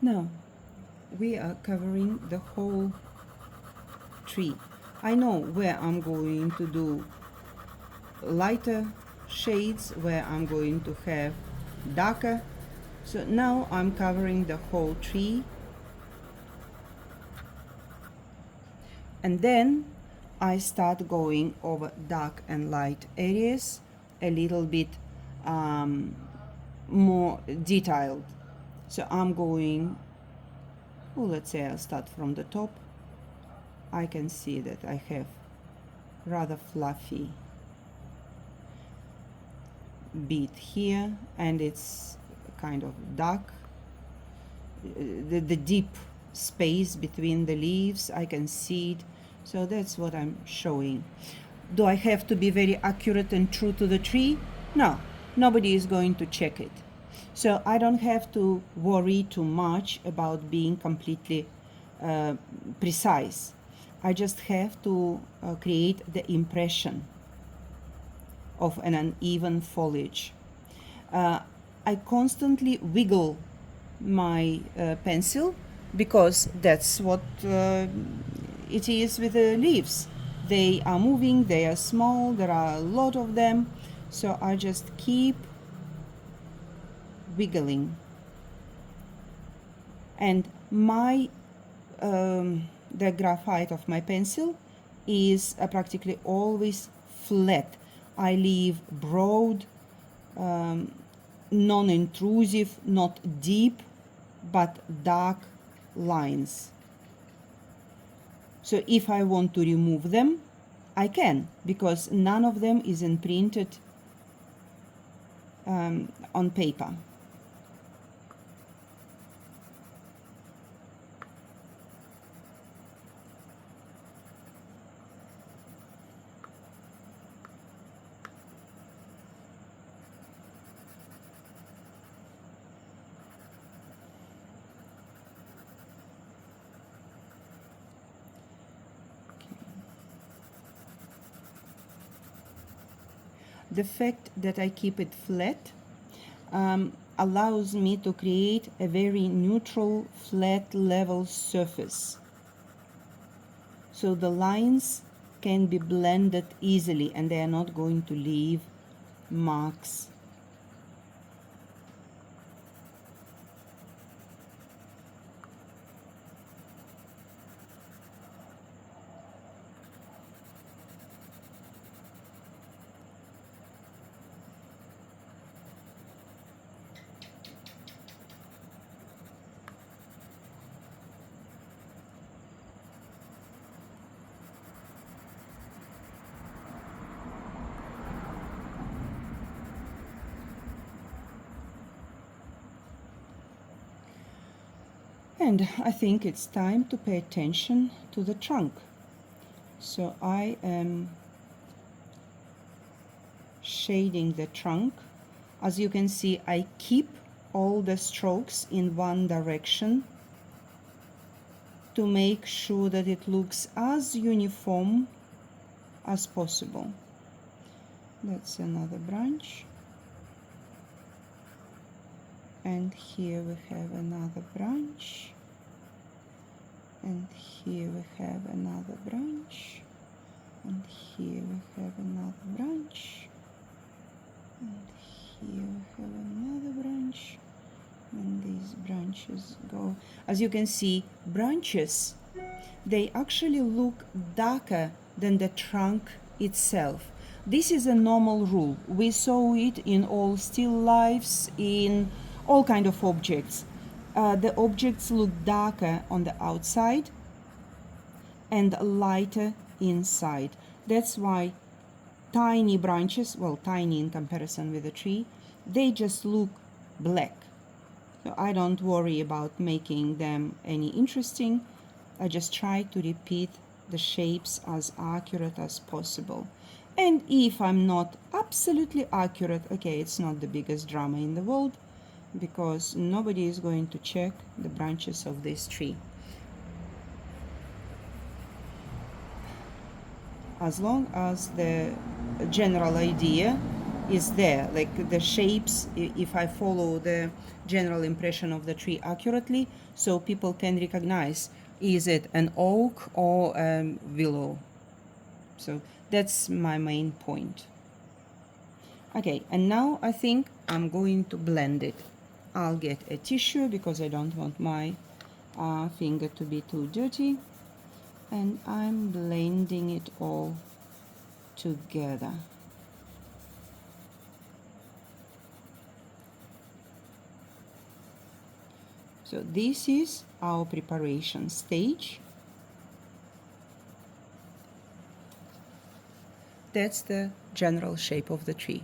Now we are covering the whole tree. I know where I'm going to do lighter shades, where I'm going to have darker. So now I'm covering the whole tree, and then I start going over dark and light areas a little bit more detailed. So I'm going, well, let's say I'll start from the top. I can see that I have rather fluffy bit here, and it's kind of dark. The deep space between the leaves, I can see it. So that's what I'm showing. Do I have to be very accurate and true to the tree? No, nobody is going to check it. So I don't have to worry too much about being completely precise. I just have to create the impression of an uneven foliage. I constantly wiggle my pencil because that's what it is with the leaves. They are moving, they are small, there are a lot of them, so I just keep wiggling. And my the graphite of my pencil is practically always flat. I leave broad, non-intrusive, not deep, but dark lines. So if I want to remove them, I can, because none of them is imprinted on paper. The fact that I keep it flat allows me to create a very neutral, flat, level surface. So the lines can be blended easily and they are not going to leave marks. And I think it's time to pay attention to the trunk. So I am shading the trunk. As you can see, I keep all the strokes in one direction to make sure that it looks as uniform as possible. That's another branch. And here we have another branch. And here we have another branch. And here we have another branch. And here we have another branch. And these branches go. As you can see, branches, they actually look darker than the trunk itself. This is a normal rule. We saw it in all still lifes, in all kind of objects. The objects look darker on the outside and lighter inside. That's why tiny branches, well, tiny in comparison with a tree, they just look black. So I don't worry about making them any interesting. I just try to repeat the shapes as accurate as possible. And if I'm not absolutely accurate, okay, it's not the biggest drama in the world, because nobody is going to check the branches of this tree. As long as the general idea is there, like the shapes, if I follow the general impression of the tree accurately, so people can recognize, is it an oak or a willow? So that's my main point. Okay, and now I think I'm going to blend it. I'll get a tissue because I don't want my finger to be too dirty, and I'm blending it all together. So this is our preparation stage. That's the general shape of the tree.